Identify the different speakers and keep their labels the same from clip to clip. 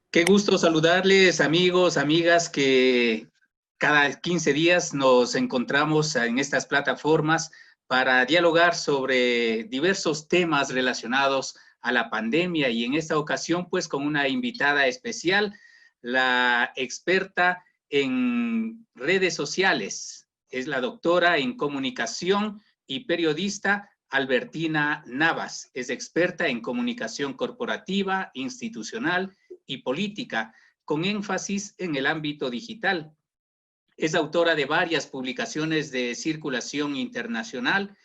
Speaker 1: Qué gusto saludarles, amigos, amigas, que cada 15 días nos encontramos en estas plataformas para dialogar sobre diversos temas relacionados a la pandemia y en esta ocasión pues con una invitada especial, la experta en redes sociales. Es la doctora en comunicación y periodista Albertina Navas. Es experta en comunicación corporativa, institucional y política, con énfasis en el ámbito digital. Es autora de varias publicaciones de circulación internacional,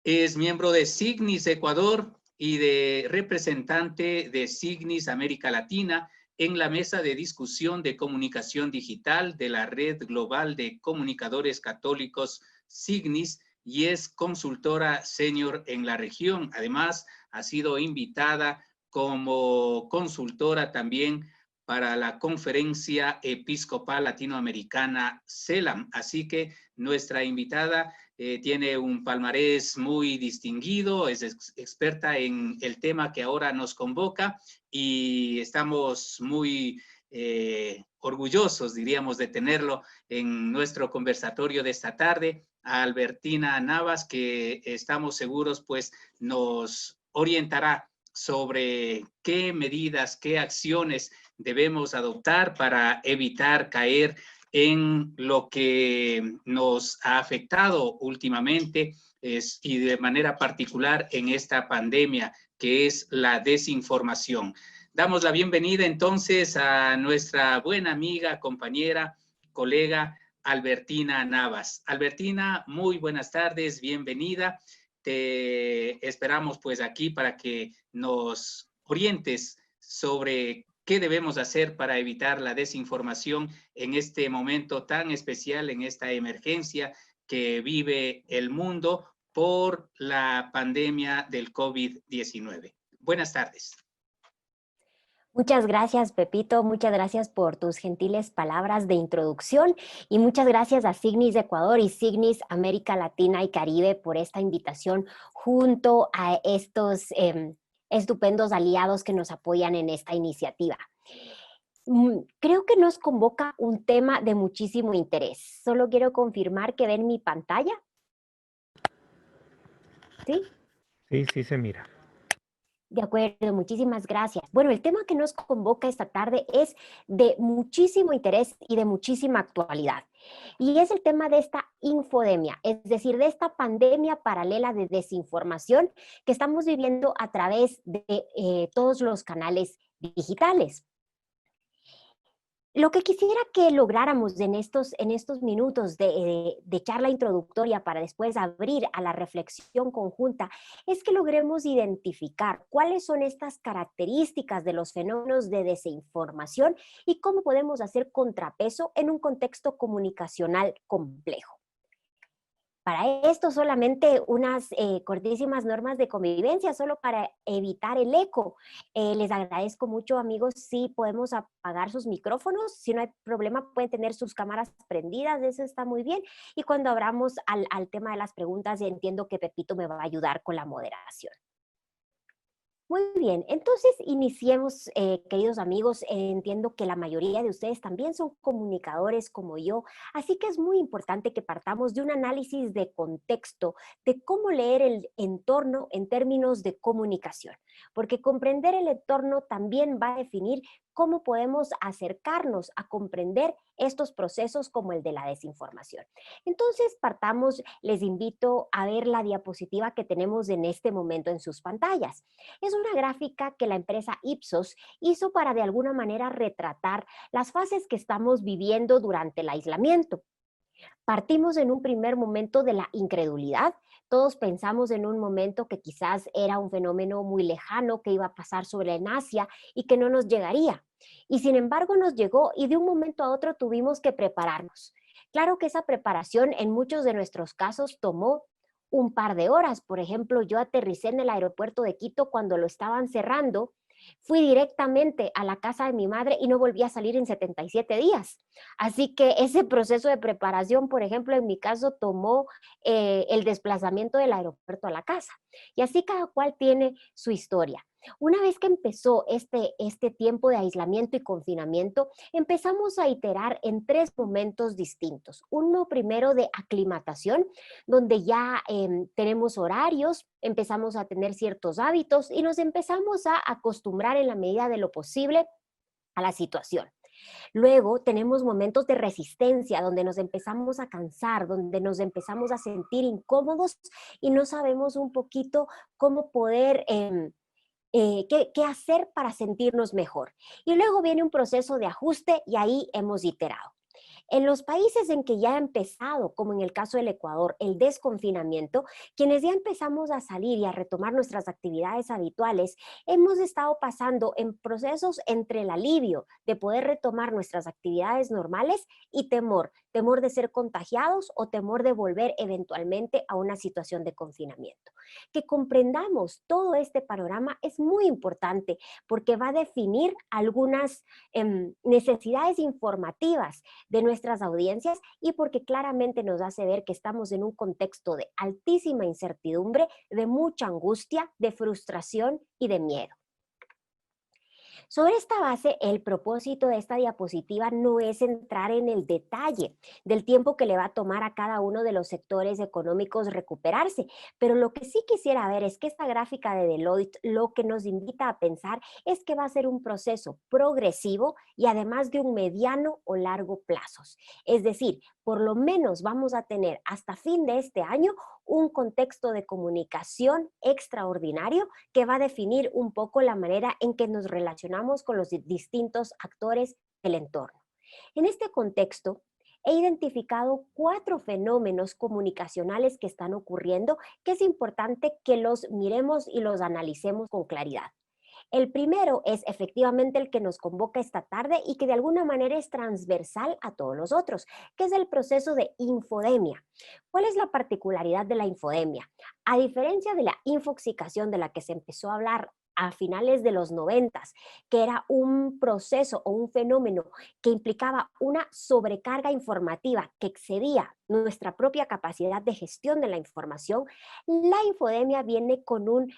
Speaker 1: es miembro de Signis Ecuador y de representante de Signis América Latina en la mesa de discusión de comunicación digital de la Red Global de Comunicadores Católicos Signis y es consultora senior en la región. Además, ha sido invitada como consultora también para la Conferencia Episcopal Latinoamericana CELAM. Así que nuestra invitada tiene un palmarés muy distinguido, es experta en el tema que ahora nos convoca y estamos muy orgullosos, diríamos, de tenerlo en nuestro conversatorio de esta tarde, a Albertina Navas, que estamos seguros pues nos orientará sobre qué medidas, qué acciones debemos adoptar para evitar caer en lo que nos ha afectado últimamente y de manera particular en esta pandemia, que es la desinformación. Damos la bienvenida entonces a nuestra buena amiga, compañera, colega Albertina Navas. Albertina, muy buenas tardes, bienvenida. Te esperamos pues aquí para que nos orientes sobre qué debemos hacer para evitar la desinformación en este momento tan especial, en esta emergencia que vive el mundo por la pandemia del COVID-19. Buenas tardes.
Speaker 2: Muchas gracias, Pepito. Muchas gracias por tus gentiles palabras de introducción y muchas gracias a Signis Ecuador y Signis América Latina y Caribe por esta invitación junto a estos estupendos aliados que nos apoyan en esta iniciativa. Creo que nos convoca un tema de muchísimo interés. Solo quiero confirmar que ven mi pantalla. ¿Sí?
Speaker 3: Sí, se mira.
Speaker 2: De acuerdo, muchísimas gracias. Bueno, el tema que nos convoca esta tarde es de muchísimo interés y de muchísima actualidad. Y es el tema de esta infodemia, es decir, de esta pandemia paralela de desinformación que estamos viviendo a través de todos los canales digitales. Lo que quisiera que lográramos en estos minutos de charla introductoria para después abrir a la reflexión conjunta es que logremos identificar cuáles son estas características de los fenómenos de desinformación y cómo podemos hacer contrapeso en un contexto comunicacional complejo. Para esto solamente unas cortísimas normas de convivencia, solo para evitar el eco. Les agradezco mucho, amigos, si podemos apagar sus micrófonos. Si no hay problema, pueden tener sus cámaras prendidas, eso está muy bien. Y cuando abramos al tema de las preguntas, entiendo que Pepito me va a ayudar con la moderación. Muy bien, entonces iniciemos, queridos amigos. Entiendo que la mayoría de ustedes también son comunicadores como yo, así que es muy importante que partamos de un análisis de contexto de cómo leer el entorno en términos de comunicación, porque comprender el entorno también va a definir cómo podemos acercarnos a comprender estos procesos como el de la desinformación. Entonces, partamos, les invito a ver la diapositiva que tenemos en este momento en sus pantallas. Es una gráfica que la empresa Ipsos hizo para de alguna manera retratar las fases que estamos viviendo durante el aislamiento. Partimos en un primer momento de la incredulidad. Todos pensamos en un momento que quizás era un fenómeno muy lejano que iba a pasar sobre en Asia y que no nos llegaría. Y sin embargo nos llegó y de un momento a otro tuvimos que prepararnos. Claro que esa preparación en muchos de nuestros casos tomó un par de horas. Por ejemplo, yo aterricé en el aeropuerto de Quito cuando lo estaban cerrando. Fui directamente a la casa de mi madre y no volví a salir en 77 días. Así que ese proceso de preparación, por ejemplo, en mi caso tomó el desplazamiento del aeropuerto a la casa. Y así cada cual tiene su historia. Una vez que empezó este tiempo de aislamiento y confinamiento, empezamos a iterar en tres momentos distintos. Uno primero de aclimatación, donde ya tenemos horarios, empezamos a tener ciertos hábitos y nos empezamos a acostumbrar en la medida de lo posible a la situación. Luego tenemos momentos de resistencia donde nos empezamos a cansar, donde nos empezamos a sentir incómodos y no sabemos un poquito cómo poder, qué hacer para sentirnos mejor. Y luego viene un proceso de ajuste y ahí hemos iterado. En los países en que ya ha empezado, como en el caso del Ecuador, el desconfinamiento, quienes ya empezamos a salir y a retomar nuestras actividades habituales, hemos estado pasando en procesos entre el alivio de poder retomar nuestras actividades normales y temor de ser contagiados o temor de volver eventualmente a una situación de confinamiento. Que comprendamos todo este panorama es muy importante porque va a definir algunas necesidades informativas de nuestras audiencias y porque claramente nos hace ver que estamos en un contexto de altísima incertidumbre, de mucha angustia, de frustración y de miedo. Sobre esta base, el propósito de esta diapositiva no es entrar en el detalle del tiempo que le va a tomar a cada uno de los sectores económicos recuperarse, pero lo que sí quisiera ver es que esta gráfica de Deloitte lo que nos invita a pensar es que va a ser un proceso progresivo y además de un mediano o largo plazos. Es decir, por lo menos vamos a tener hasta fin de este año un contexto de comunicación extraordinario que va a definir un poco la manera en que nos relacionamos con los distintos actores del entorno. En este contexto, he identificado 4 fenómenos comunicacionales que están ocurriendo que es importante que los miremos y los analicemos con claridad. El primero es efectivamente el que nos convoca esta tarde y que de alguna manera es transversal a todos los otros, que es el proceso de infodemia. ¿Cuál es la particularidad de la infodemia? A diferencia de la infoxicación de la que se empezó a hablar a finales de los 90, que era un proceso o un fenómeno que implicaba una sobrecarga informativa que excedía nuestra propia capacidad de gestión de la información, la infodemia viene con un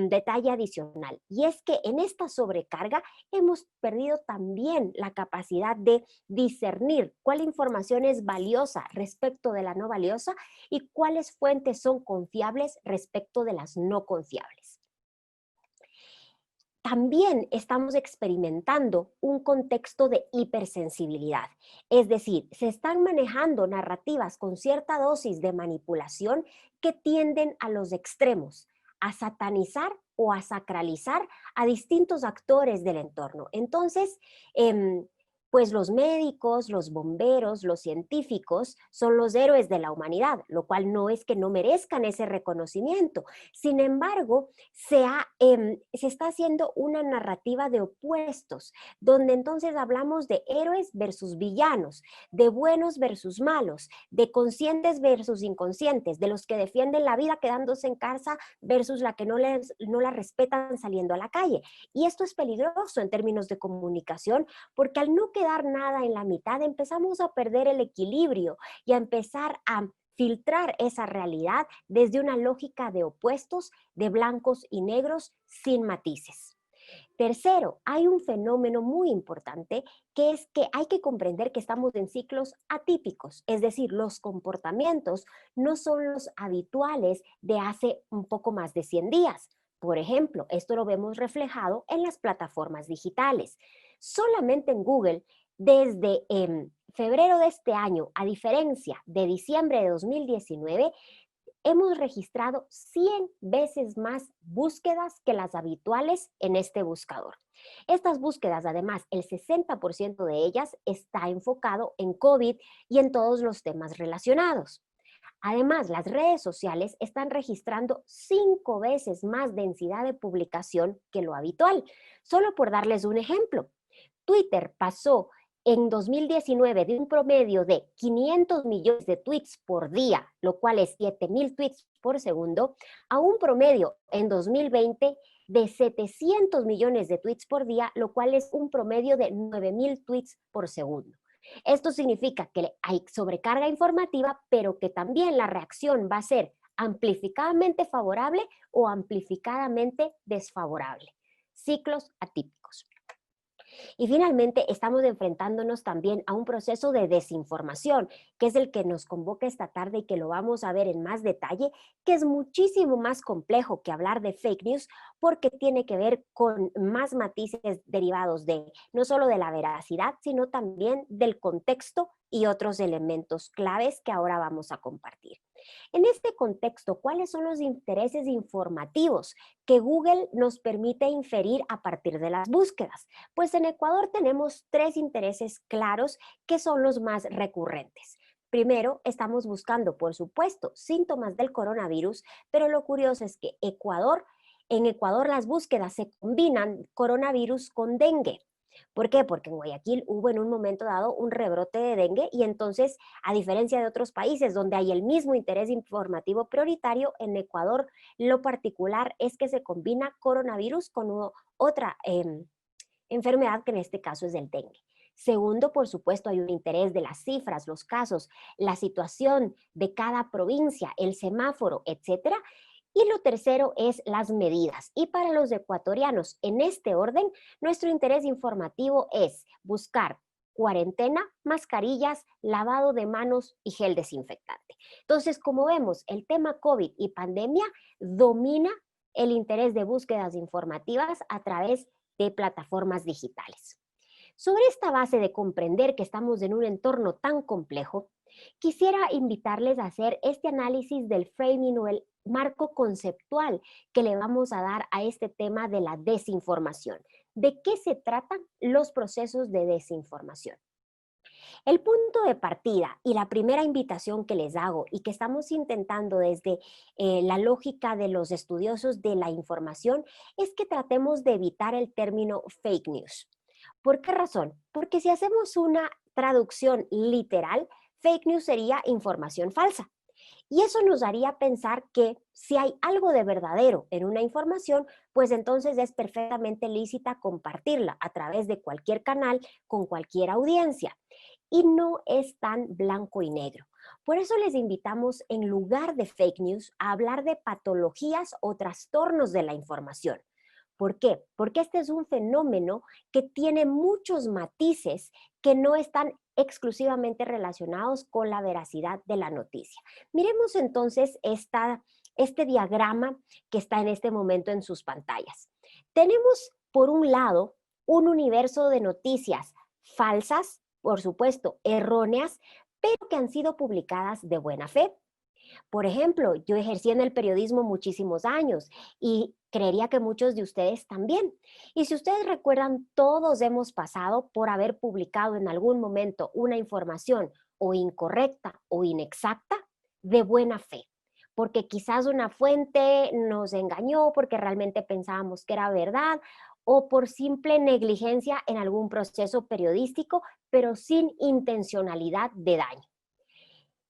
Speaker 2: detalle adicional y es que en esta sobrecarga hemos perdido también la capacidad de discernir cuál información es valiosa respecto de la no valiosa y cuáles fuentes son confiables respecto de las no confiables. También estamos experimentando un contexto de hipersensibilidad, es decir, se están manejando narrativas con cierta dosis de manipulación que tienden a los extremos, a satanizar o a sacralizar a distintos actores del entorno. Entonces, pues los médicos, los bomberos, los científicos son los héroes de la humanidad, lo cual no es que no merezcan ese reconocimiento. Sin embargo, se está haciendo una narrativa de opuestos, donde entonces hablamos de héroes versus villanos, de buenos versus malos, de conscientes versus inconscientes, de los que defienden la vida quedándose en casa versus la que no la respetan saliendo a la calle. Y esto es peligroso en términos de comunicación, porque al no quedar nada en la mitad, empezamos a perder el equilibrio y a empezar a filtrar esa realidad desde una lógica de opuestos, de blancos y negros sin matices. Tercero, hay un fenómeno muy importante que es que hay que comprender que estamos en ciclos atípicos, es decir, los comportamientos no son los habituales de hace un poco más de 100 días. Por ejemplo, esto lo vemos reflejado en las plataformas digitales. Solamente en Google, desde febrero de este año, a diferencia de diciembre de 2019, hemos registrado 100 veces más búsquedas que las habituales en este buscador. Estas búsquedas, además, el 60% de ellas está enfocado en COVID y en todos los temas relacionados. Además, las redes sociales están registrando 5 veces más densidad de publicación que lo habitual. Solo por darles un ejemplo, Twitter pasó en 2019 de un promedio de 500 millones de tweets por día, lo cual es 7,000 tweets por segundo, a un promedio en 2020 de 700 millones de tweets por día, lo cual es un promedio de 9,000 tweets por segundo. Esto significa que hay sobrecarga informativa, pero que también la reacción va a ser amplificadamente favorable o amplificadamente desfavorable. Ciclos atípicos. Y finalmente, estamos enfrentándonos también a un proceso de desinformación, que es el que nos convoca esta tarde y que lo vamos a ver en más detalle, que es muchísimo más complejo que hablar de fake news porque tiene que ver con más matices derivados de no solo de la veracidad, sino también del contexto y otros elementos claves que ahora vamos a compartir. En este contexto, ¿cuáles son los intereses informativos que Google nos permite inferir a partir de las búsquedas? Pues en Ecuador tenemos 3 intereses claros que son los más recurrentes. Primero, estamos buscando, por supuesto, síntomas del coronavirus, pero lo curioso es que en Ecuador las búsquedas se combinan coronavirus con dengue. ¿Por qué? Porque en Guayaquil hubo en un momento dado un rebrote de dengue y entonces, a diferencia de otros países donde hay el mismo interés informativo prioritario, en Ecuador lo particular es que se combina coronavirus con otra enfermedad que en este caso es el dengue. Segundo, por supuesto, hay un interés de las cifras, los casos, la situación de cada provincia, el semáforo, etcétera. Y lo tercero es las medidas. Y para los ecuatorianos, en este orden, nuestro interés informativo es buscar cuarentena, mascarillas, lavado de manos y gel desinfectante. Entonces, como vemos, el tema COVID y pandemia domina el interés de búsquedas informativas a través de plataformas digitales. Sobre esta base de comprender que estamos en un entorno tan complejo, quisiera invitarles a hacer este análisis del framing o el marco conceptual que le vamos a dar a este tema de la desinformación. ¿De qué se tratan los procesos de desinformación? El punto de partida y la primera invitación que les hago y que estamos intentando desde la lógica de los estudiosos de la información es que tratemos de evitar el término fake news. ¿Por qué razón? Porque si hacemos una traducción literal, fake news sería información falsa. Y eso nos haría pensar que si hay algo de verdadero en una información, pues entonces es perfectamente lícita compartirla a través de cualquier canal con cualquier audiencia. Y no es tan blanco y negro. Por eso les invitamos, en lugar de fake news, a hablar de patologías o trastornos de la información. ¿Por qué? Porque este es un fenómeno que tiene muchos matices que no están exclusivamente relacionados con la veracidad de la noticia. Miremos entonces este diagrama que está en este momento en sus pantallas. Tenemos, por un lado, un universo de noticias falsas, por supuesto, erróneas, pero que han sido publicadas de buena fe. Por ejemplo, yo ejercí en el periodismo muchísimos años y creería que muchos de ustedes también. Y si ustedes recuerdan, todos hemos pasado por haber publicado en algún momento una información o incorrecta o inexacta de buena fe, porque quizás una fuente nos engañó porque realmente pensábamos que era verdad o por simple negligencia en algún proceso periodístico, pero sin intencionalidad de daño.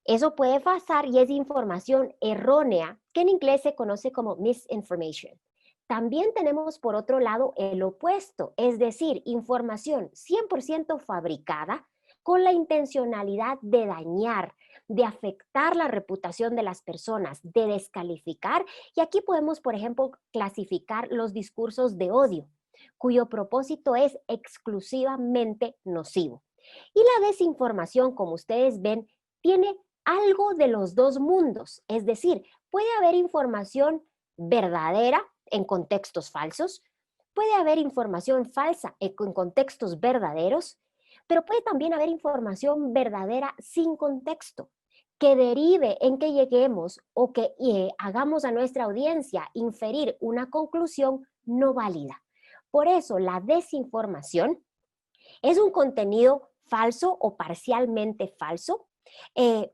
Speaker 2: Eso puede pasar y es información errónea, que en inglés se conoce como misinformation. También tenemos por otro lado el opuesto, es decir, información 100% fabricada con la intencionalidad de dañar, de afectar la reputación de las personas, de descalificar. Y aquí podemos, por ejemplo, clasificar los discursos de odio, cuyo propósito es exclusivamente nocivo. Y la desinformación, como ustedes ven, tiene algo de los dos mundos, es decir, puede haber información verdadera en contextos falsos, puede haber información falsa en contextos verdaderos, pero puede también haber información verdadera sin contexto, que derive en que lleguemos o que hagamos a nuestra audiencia inferir una conclusión no válida. Por eso la desinformación es un contenido falso o parcialmente falso,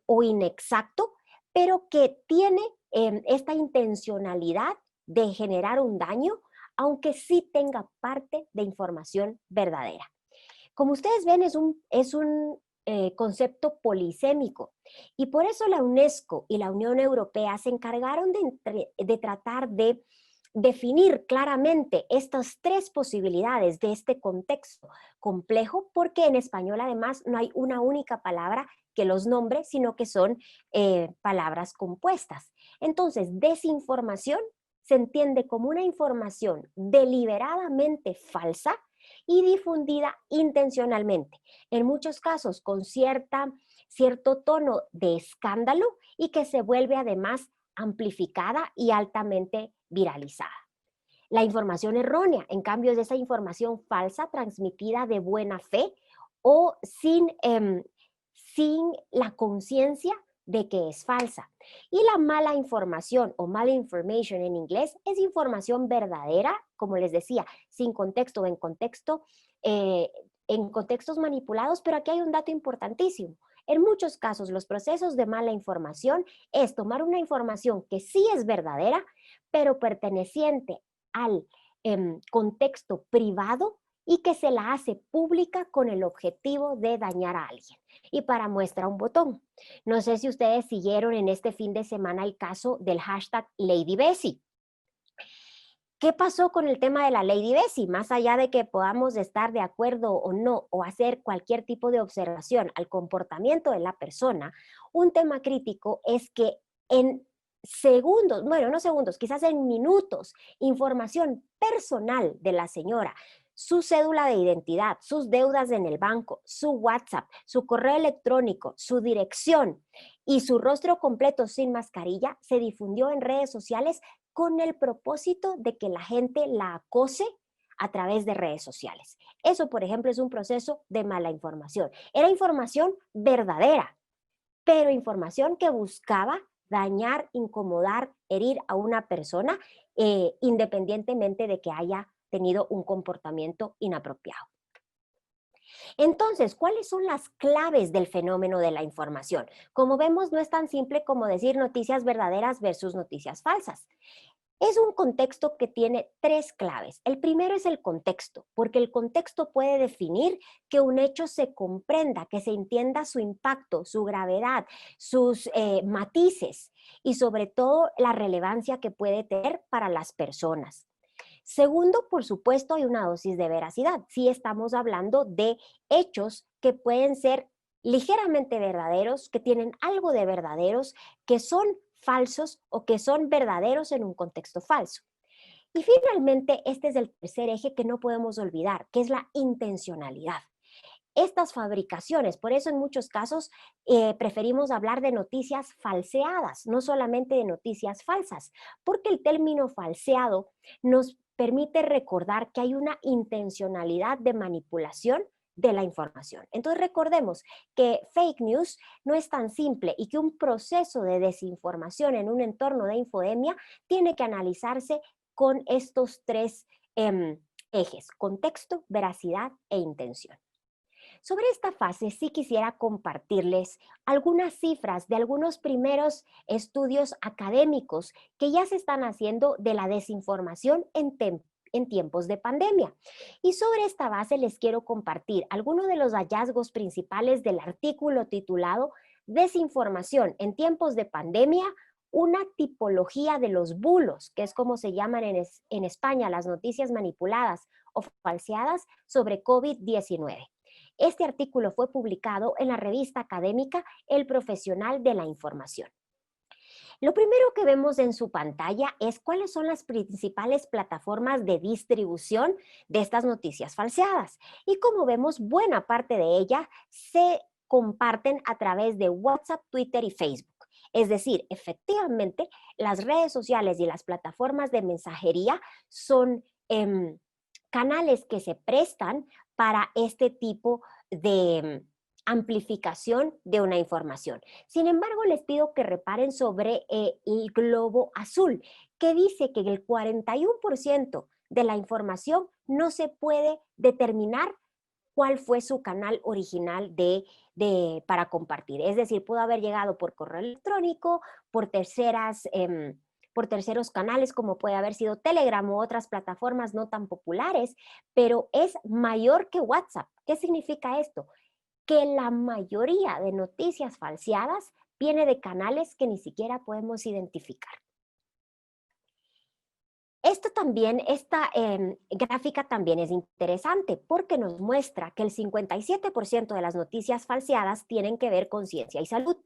Speaker 2: o inexacto, pero que tiene esta intencionalidad de generar un daño, aunque sí tenga parte de información verdadera. Como ustedes ven, es un concepto polisémico y por eso la UNESCO y la Unión Europea se encargaron de tratar de definir claramente estas tres posibilidades de este contexto complejo, porque en español además no hay una única palabra que los nombre, sino que son palabras compuestas. Entonces, desinformación se entiende como una información deliberadamente falsa y difundida intencionalmente, en muchos casos con cierto tono de escándalo y que se vuelve además amplificada y altamente viralizada. La información errónea, en cambio, es esa información falsa transmitida de buena fe o sin la conciencia de que es falsa. Y la mala información o malinformation en inglés es información verdadera, como les decía, sin contexto o en contextos manipulados, pero aquí hay un dato importantísimo. En muchos casos, los procesos de mala información es tomar una información que sí es verdadera, pero perteneciente al contexto privado y que se la hace pública con el objetivo de dañar a alguien. Y para muestra un botón. No sé si ustedes siguieron en este fin de semana el caso del hashtag Lady Bessie. ¿Qué pasó con el tema de la Lady Bessie? Más allá de que podamos estar de acuerdo o no, o hacer cualquier tipo de observación al comportamiento de la persona, un tema crítico es que en segundos, bueno, no segundos, quizás en minutos, información personal de la señora, su cédula de identidad, sus deudas en el banco, su WhatsApp, su correo electrónico, su dirección y su rostro completo sin mascarilla se difundió en redes sociales con el propósito de que la gente la acose a través de redes sociales. Eso, por ejemplo, es un proceso de mala información. Era información verdadera, pero información que buscaba dañar, incomodar, herir a una persona, independientemente de que haya tenido un comportamiento inapropiado. Entonces, ¿cuáles son las claves del fenómeno de la información? Como vemos, no es tan simple como decir noticias verdaderas versus noticias falsas. Es un contexto que tiene tres claves. El primero es el contexto, porque el contexto puede definir que un hecho se comprenda, que se entienda su impacto, su gravedad, sus matices y sobre todo la relevancia que puede tener para las personas. Segundo, por supuesto, hay una dosis de veracidad. Si estamos hablando de hechos que pueden ser ligeramente verdaderos, que tienen algo de verdaderos, que son falsos o que son verdaderos en un contexto falso. Y finalmente, este es el tercer eje que no podemos olvidar, que es la intencionalidad. Estas fabricaciones, por eso en muchos casos preferimos hablar de noticias falseadas, no solamente de noticias falsas, porque el término falseado nos permite recordar que hay una intencionalidad de manipulación de la información. Entonces recordemos que fake news no es tan simple y que un proceso de desinformación en un entorno de infodemia tiene que analizarse con estos tres ejes: contexto, veracidad e intención. Sobre esta fase sí quisiera compartirles algunas cifras de algunos primeros estudios académicos que ya se están haciendo de la desinformación en tiempos de pandemia. Y sobre esta base les quiero compartir algunos de los hallazgos principales del artículo titulado Desinformación en tiempos de pandemia, una tipología de los bulos, que es como se llaman en España las noticias manipuladas o falseadas sobre COVID-19. Este artículo fue publicado en la revista académica El Profesional de la Información. Lo primero que vemos en su pantalla es cuáles son las principales plataformas de distribución de estas noticias falseadas. Y como vemos, buena parte de ellas se comparten a través de WhatsApp, Twitter y Facebook. Es decir, efectivamente, las redes sociales y las plataformas de mensajería son canales que se prestan para este tipo de amplificación de una información. Sin embargo, les pido que reparen sobre el globo azul, que dice que el 41% de la información no se puede determinar cuál fue su canal original para compartir. Es decir, pudo haber llegado por correo electrónico, por terceros canales, como puede haber sido Telegram u otras plataformas no tan populares, pero es mayor que WhatsApp. ¿Qué significa esto? Que la mayoría de noticias falseadas viene de canales que ni siquiera podemos identificar. Esto Esta gráfica también es interesante porque nos muestra que el 57% de las noticias falseadas tienen que ver con ciencia y salud.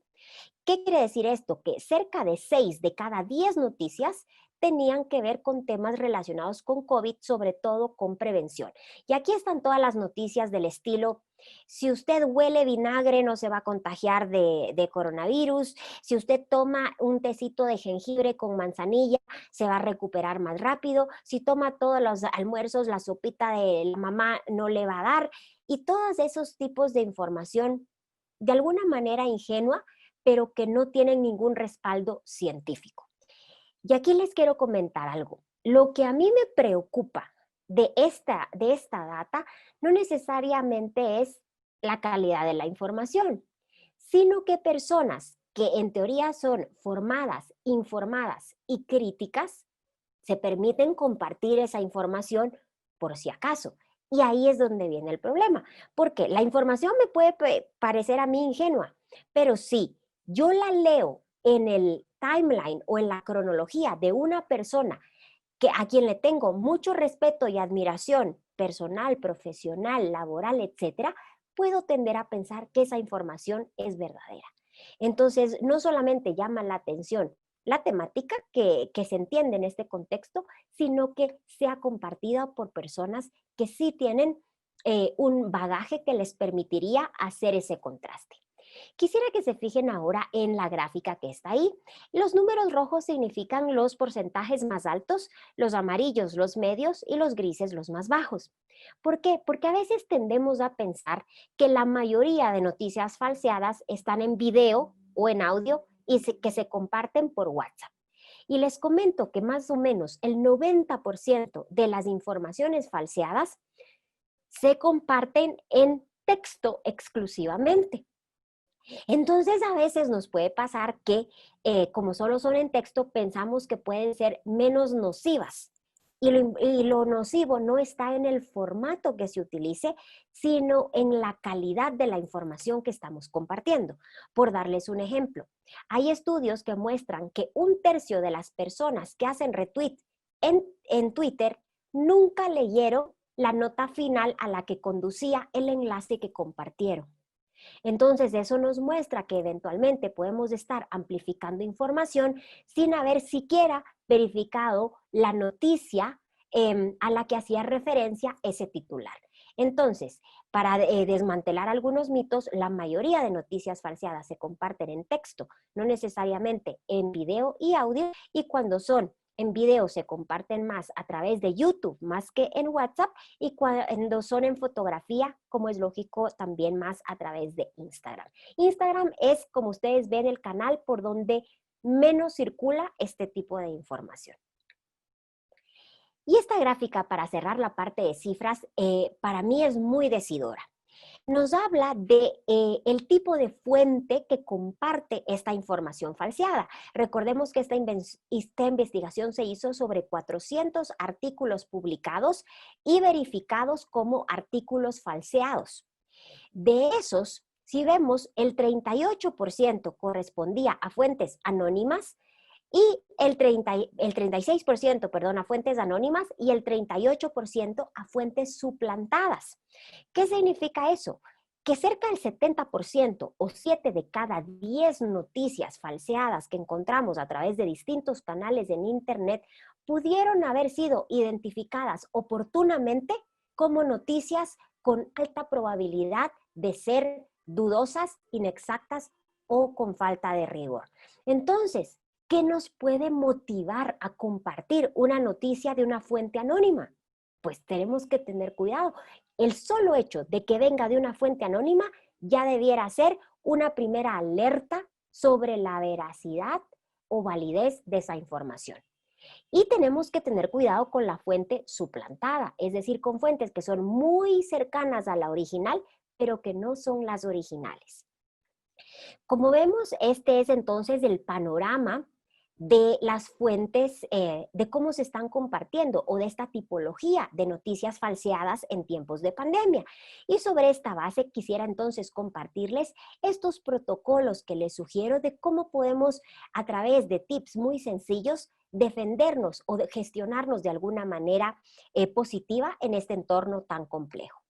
Speaker 2: ¿Qué quiere decir esto? Que cerca de 6 de cada 10 noticias tenían que ver con temas relacionados con COVID, sobre todo con prevención. Y aquí están todas las noticias del estilo: si usted huele vinagre no se va a contagiar de coronavirus, si usted toma un tecito de jengibre con manzanilla se va a recuperar más rápido, si toma todos los almuerzos la sopita de la mamá no le va a dar, y todos esos tipos de información de alguna manera ingenua, pero que no tienen ningún respaldo científico. Y aquí les quiero comentar algo. Lo que a mí me preocupa de esta data no necesariamente es la calidad de la información, sino que personas que en teoría son formadas, informadas y críticas se permiten compartir esa información por si acaso. Y ahí es donde viene el problema, porque la información me puede parecer a mí ingenua, pero si yo la leo en el timeline o en la cronología de una persona a quien le tengo mucho respeto y admiración personal, profesional, laboral, etcétera, puedo tender a pensar que esa información es verdadera. Entonces, no solamente llama la atención la temática que se entiende en este contexto, sino que sea compartida por personas que sí tienen un bagaje que les permitiría hacer ese contraste. Quisiera que se fijen ahora en la gráfica que está ahí. Los números rojos significan los porcentajes más altos, los amarillos los medios y los grises los más bajos. ¿Por qué? Porque a veces tendemos a pensar que la mayoría de noticias falseadas están en video o en audio y que se comparten por WhatsApp. Y les comento que más o menos el 90% de las informaciones falseadas se comparten en texto exclusivamente. Entonces, a veces nos puede pasar que, como solo son en texto, pensamos que pueden ser menos nocivas. Y lo nocivo no está en el formato que se utilice, sino en la calidad de la información que estamos compartiendo. Por darles un ejemplo, hay estudios que muestran que 1/3 de las personas que hacen retweet en Twitter nunca leyeron la nota final a la que conducía el enlace que compartieron. Entonces, eso nos muestra que eventualmente podemos estar amplificando información sin haber siquiera verificado la noticia a la que hacía referencia ese titular. Entonces, para desmantelar algunos mitos, la mayoría de noticias falseadas se comparten en texto, no necesariamente en video y audio, y cuando son en video se comparten más a través de YouTube, más que en WhatsApp, y cuando son en fotografía, como es lógico, también más a través de Instagram. Instagram es, como ustedes ven, el canal por donde menos circula este tipo de información. Y esta gráfica, para cerrar la parte de cifras, para mí es muy decidora. Nos habla de el tipo de fuente que comparte esta información falseada. Recordemos que esta investigación se hizo sobre 400 artículos publicados y verificados como artículos falseados. De esos, si vemos, el 38% correspondía a fuentes anónimas y el 36%, a fuentes anónimas y el 38% a fuentes suplantadas. ¿Qué significa eso? Que cerca del 70% o 7 de cada 10 noticias falseadas que encontramos a través de distintos canales en Internet pudieron haber sido identificadas oportunamente como noticias con alta probabilidad de ser dudosas, inexactas o con falta de rigor. Entonces, ¿qué nos puede motivar a compartir una noticia de una fuente anónima? Pues tenemos que tener cuidado. El solo hecho de que venga de una fuente anónima ya debiera ser una primera alerta sobre la veracidad o validez de esa información. Y tenemos que tener cuidado con la fuente suplantada, es decir, con fuentes que son muy cercanas a la original, pero que no son las originales. Como vemos, este es entonces el panorama de las fuentes, de cómo se están compartiendo o de esta tipología de noticias falseadas en tiempos de pandemia. Y sobre esta base quisiera entonces compartirles estos protocolos que les sugiero de cómo podemos, a través de tips muy sencillos, defendernos o de gestionarnos de alguna manera positiva en este entorno tan complejo.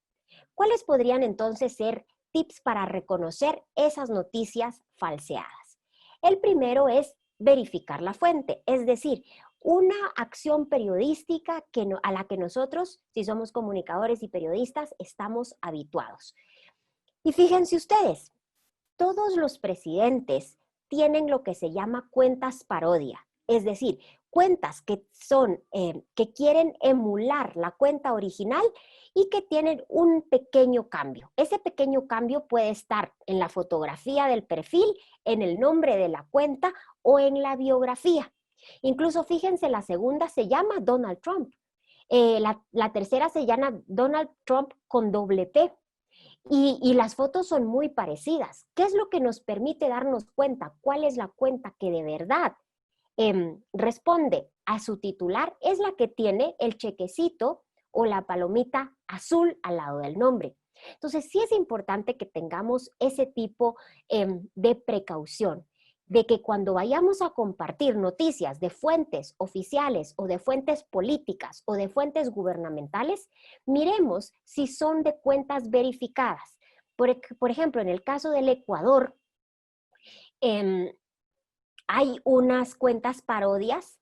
Speaker 2: ¿Cuáles podrían entonces ser tips para reconocer esas noticias falseadas? El primero es verificar la fuente, es decir, una acción periodística a la que nosotros, si somos comunicadores y periodistas, estamos habituados. Y fíjense ustedes, todos los presidentes tienen lo que se llama cuentas parodia, es decir, cuentas que que quieren emular la cuenta original y que tienen un pequeño cambio. Ese pequeño cambio puede estar en la fotografía del perfil, en el nombre de la cuenta o en la biografía. Incluso fíjense, la segunda se llama Donald Trump. La tercera se llama Donald Trump con doble T. Y las fotos son muy parecidas. ¿Qué es lo que nos permite darnos cuenta cuál es la cuenta que de verdad responde a su titular? Es la que tiene el chequecito o la palomita azul al lado del nombre. Entonces, sí es importante que tengamos ese tipo de precaución, de que cuando vayamos a compartir noticias de fuentes oficiales o de fuentes políticas o de fuentes gubernamentales, miremos si son de cuentas verificadas. Por ejemplo, en el caso del Ecuador, hay unas cuentas parodias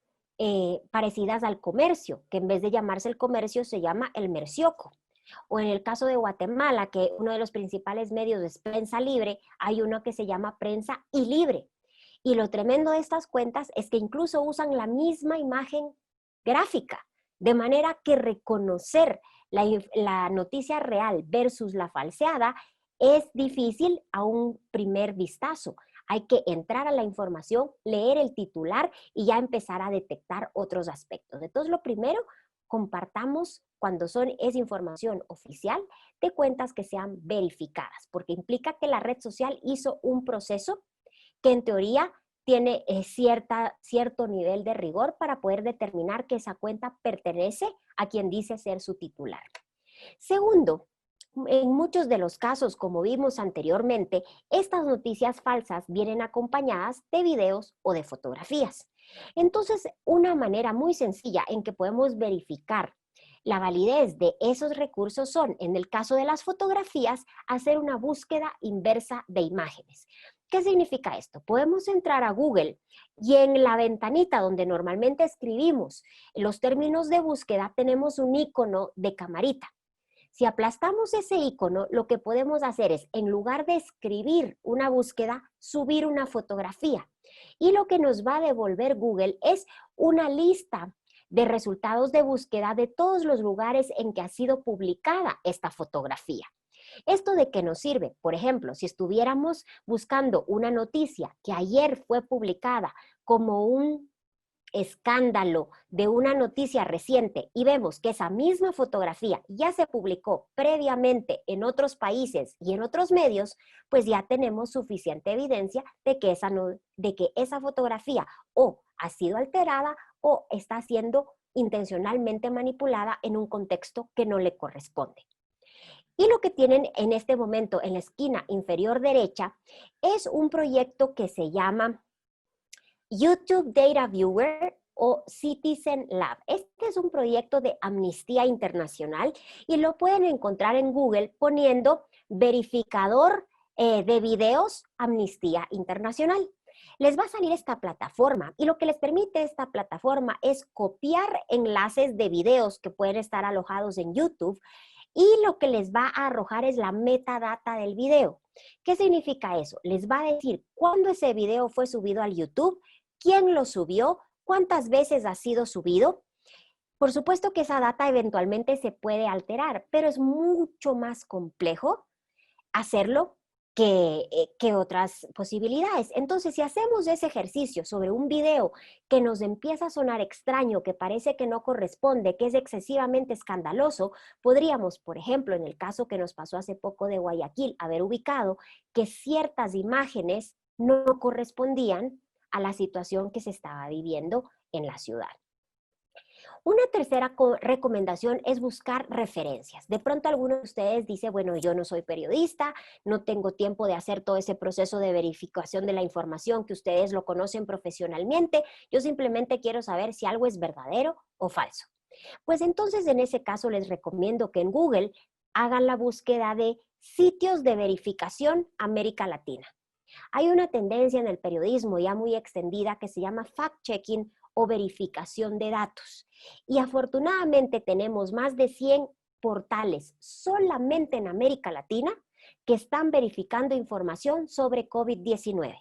Speaker 2: parecidas al Comercio, que en vez de llamarse El Comercio se llama El Mercioco. O en el caso de Guatemala, que uno de los principales medios es Prensa Libre, hay uno que se llama Prensa y Libre. Y lo tremendo de estas cuentas es que incluso usan la misma imagen gráfica, de manera que reconocer la noticia real versus la falseada es difícil a un primer vistazo. Hay que entrar a la información, leer el titular y ya empezar a detectar otros aspectos. Entonces, lo primero, compartamos cuando es información oficial de cuentas que sean verificadas, porque implica que la red social hizo un proceso que en teoría tiene cierto nivel de rigor para poder determinar que esa cuenta pertenece a quien dice ser su titular. Segundo, en muchos de los casos, como vimos anteriormente, estas noticias falsas vienen acompañadas de videos o de fotografías. Entonces, una manera muy sencilla en que podemos verificar la validez de esos recursos son, en el caso de las fotografías, hacer una búsqueda inversa de imágenes. ¿Qué significa esto? Podemos entrar a Google y en la ventanita donde normalmente escribimos los términos de búsqueda tenemos un icono de camarita. Si aplastamos ese icono, lo que podemos hacer es, en lugar de escribir una búsqueda, subir una fotografía. Y lo que nos va a devolver Google es una lista de resultados de búsqueda de todos los lugares en que ha sido publicada esta fotografía. ¿Esto de qué nos sirve? Por ejemplo, si estuviéramos buscando una noticia que ayer fue publicada como un escándalo de una noticia reciente y vemos que esa misma fotografía ya se publicó previamente en otros países y en otros medios, pues ya tenemos suficiente evidencia de que esa fotografía o ha sido alterada o está siendo intencionalmente manipulada en un contexto que no le corresponde. Y lo que tienen en este momento en la esquina inferior derecha es un proyecto que se llama YouTube Data Viewer o Citizen Lab. Este es un proyecto de Amnistía Internacional y lo pueden encontrar en Google poniendo verificador de videos Amnistía Internacional. Les va a salir esta plataforma y lo que les permite esta plataforma es copiar enlaces de videos que pueden estar alojados en YouTube y lo que les va a arrojar es la metadata del video. ¿Qué significa eso? Les va a decir cuándo ese video fue subido al YouTube, quién lo subió, cuántas veces ha sido subido. Por supuesto que esa data eventualmente se puede alterar, pero es mucho más complejo hacerlo que otras posibilidades. Entonces, si hacemos ese ejercicio sobre un video que nos empieza a sonar extraño, que parece que no corresponde, que es excesivamente escandaloso, podríamos, por ejemplo, en el caso que nos pasó hace poco de Guayaquil, haber ubicado que ciertas imágenes no correspondían a la situación que se estaba viviendo en la ciudad. Una tercera recomendación es buscar referencias. De pronto alguno de ustedes dice, bueno, yo no soy periodista, no tengo tiempo de hacer todo ese proceso de verificación de la información que ustedes lo conocen profesionalmente, yo simplemente quiero saber si algo es verdadero o falso. Pues entonces en ese caso les recomiendo que en Google hagan la búsqueda de sitios de verificación América Latina. Hay una tendencia en el periodismo ya muy extendida que se llama fact-checking o verificación de datos. Y afortunadamente tenemos más de 100 portales solamente en América Latina que están verificando información sobre COVID-19.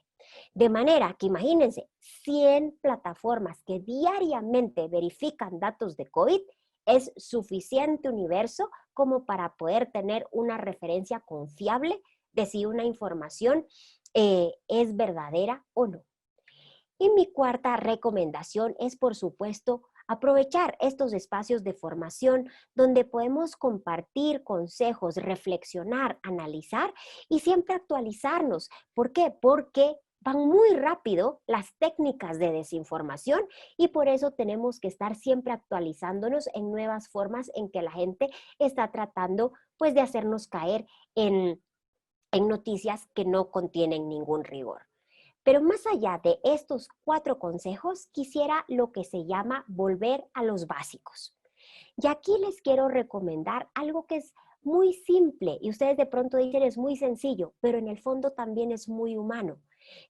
Speaker 2: De manera que imagínense, 100 plataformas que diariamente verifican datos de COVID es suficiente universo como para poder tener una referencia confiable de si una información es verdadera o no. Y mi cuarta recomendación es, por supuesto, aprovechar estos espacios de formación donde podemos compartir consejos, reflexionar, analizar y siempre actualizarnos. ¿Por qué? Porque van muy rápido las técnicas de desinformación y por eso tenemos que estar siempre actualizándonos en nuevas formas en que la gente está tratando pues de hacernos caer en noticias que no contienen ningún rigor. Pero más allá de estos 4 consejos, quisiera lo que se llama volver a los básicos. Y aquí les quiero recomendar algo que es muy simple y ustedes de pronto dicen es muy sencillo, pero en el fondo también es muy humano,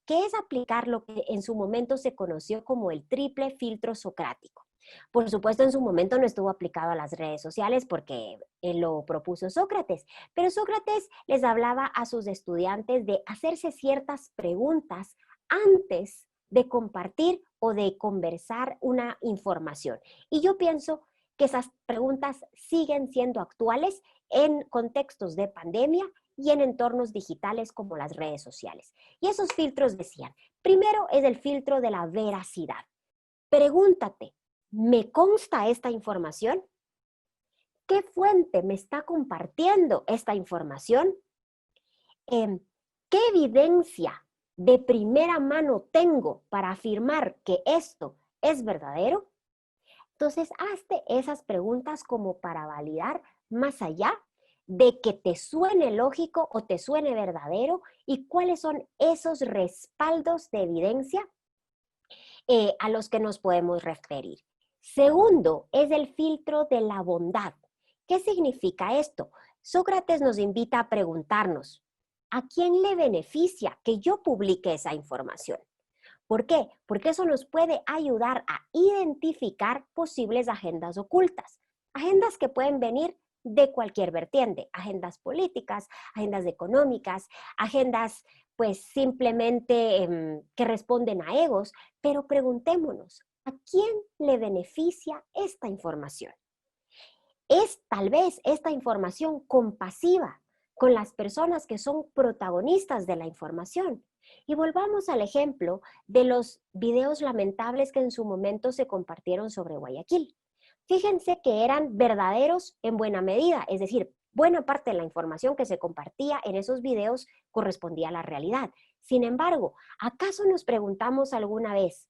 Speaker 2: que es aplicar lo que en su momento se conoció como el triple filtro socrático. Por supuesto, en su momento no estuvo aplicado a las redes sociales porque lo propuso Sócrates, pero Sócrates les hablaba a sus estudiantes de hacerse ciertas preguntas antes de compartir o de conversar una información. Y yo pienso que esas preguntas siguen siendo actuales en contextos de pandemia y en entornos digitales como las redes sociales. Y esos filtros decían, primero es el filtro de la veracidad. Pregúntate, ¿me consta esta información? ¿Qué fuente me está compartiendo esta información? ¿Qué evidencia de primera mano tengo para afirmar que esto es verdadero? Entonces, hazte esas preguntas como para validar más allá de que te suene lógico o te suene verdadero y cuáles son esos respaldos de evidencia a los que nos podemos referir. Segundo, es el filtro de la bondad. ¿Qué significa esto? Sócrates nos invita a preguntarnos, ¿a quién le beneficia que yo publique esa información? ¿Por qué? Porque eso nos puede ayudar a identificar posibles agendas ocultas. Agendas que pueden venir de cualquier vertiente, agendas políticas, agendas económicas, agendas pues simplemente que responden a egos, pero preguntémonos, ¿a quién le beneficia esta información? ¿Es tal vez esta información compasiva con las personas que son protagonistas de la información? Y volvamos al ejemplo de los videos lamentables que en su momento se compartieron sobre Guayaquil. Fíjense que eran verdaderos en buena medida, es decir, buena parte de la información que se compartía en esos videos correspondía a la realidad. Sin embargo, ¿acaso nos preguntamos alguna vez,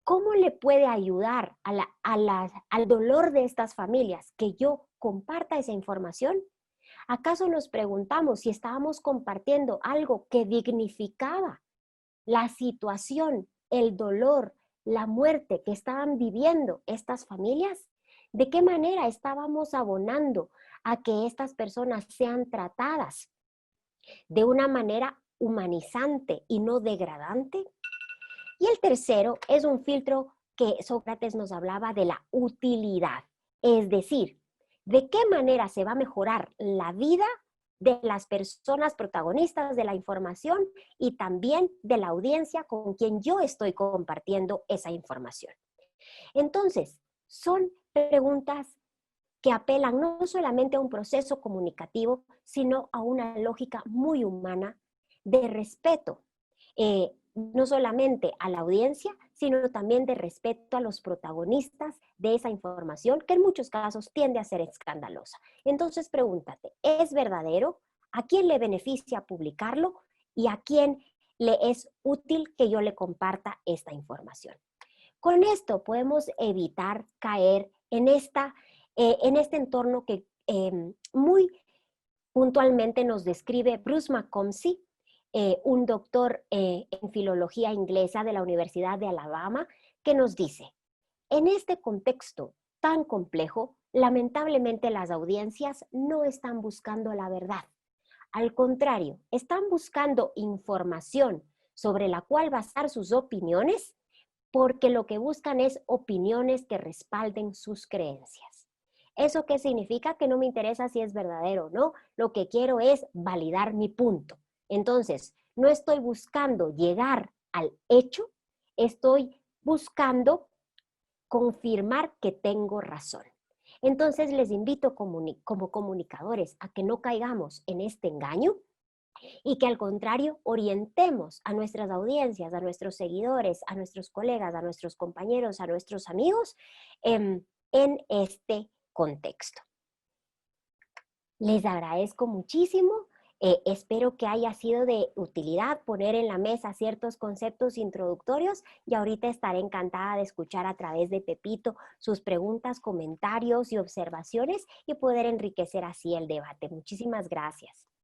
Speaker 2: ¿cómo le puede ayudar al dolor de estas familias que yo comparta esa información? ¿Acaso nos preguntamos si estábamos compartiendo algo que dignificaba la situación, el dolor, la muerte que estaban viviendo estas familias? ¿De qué manera estábamos abonando a que estas personas sean tratadas de una manera humanizante y no degradante? Y el tercero es un filtro que Sócrates nos hablaba de la utilidad, es decir, ¿de qué manera se va a mejorar la vida de las personas protagonistas de la información y también de la audiencia con quien yo estoy compartiendo esa información? Entonces, son preguntas que apelan no solamente a un proceso comunicativo, sino a una lógica muy humana de respeto, no solamente a la audiencia, sino también de respeto a los protagonistas de esa información, que en muchos casos tiende a ser escandalosa. Entonces pregúntate, ¿es verdadero? ¿A quién le beneficia publicarlo? ¿Y a quién le es útil que yo le comparta esta información. Con esto podemos evitar caer en este entorno que muy puntualmente nos describe Bruce McComsey, un doctor en filología inglesa de la Universidad de Alabama, que nos dice: en este contexto tan complejo, lamentablemente las audiencias no están buscando la verdad. Al contrario, están buscando información sobre la cual basar sus opiniones, porque lo que buscan es opiniones que respalden sus creencias. ¿Eso qué significa? Que no me interesa si es verdadero o no. Lo que quiero es validar mi punto. Entonces, no estoy buscando llegar al hecho, estoy buscando confirmar que tengo razón. Entonces, les invito como comunicadores a que no caigamos en este engaño y que al contrario orientemos a nuestras audiencias, a nuestros seguidores, a nuestros colegas, a nuestros compañeros, a nuestros amigos en este contexto. Les agradezco muchísimo. Espero que haya sido de utilidad poner en la mesa ciertos conceptos introductorios y ahorita estaré encantada de escuchar a través de Pepito sus preguntas, comentarios y observaciones y poder enriquecer así el debate. Muchísimas gracias.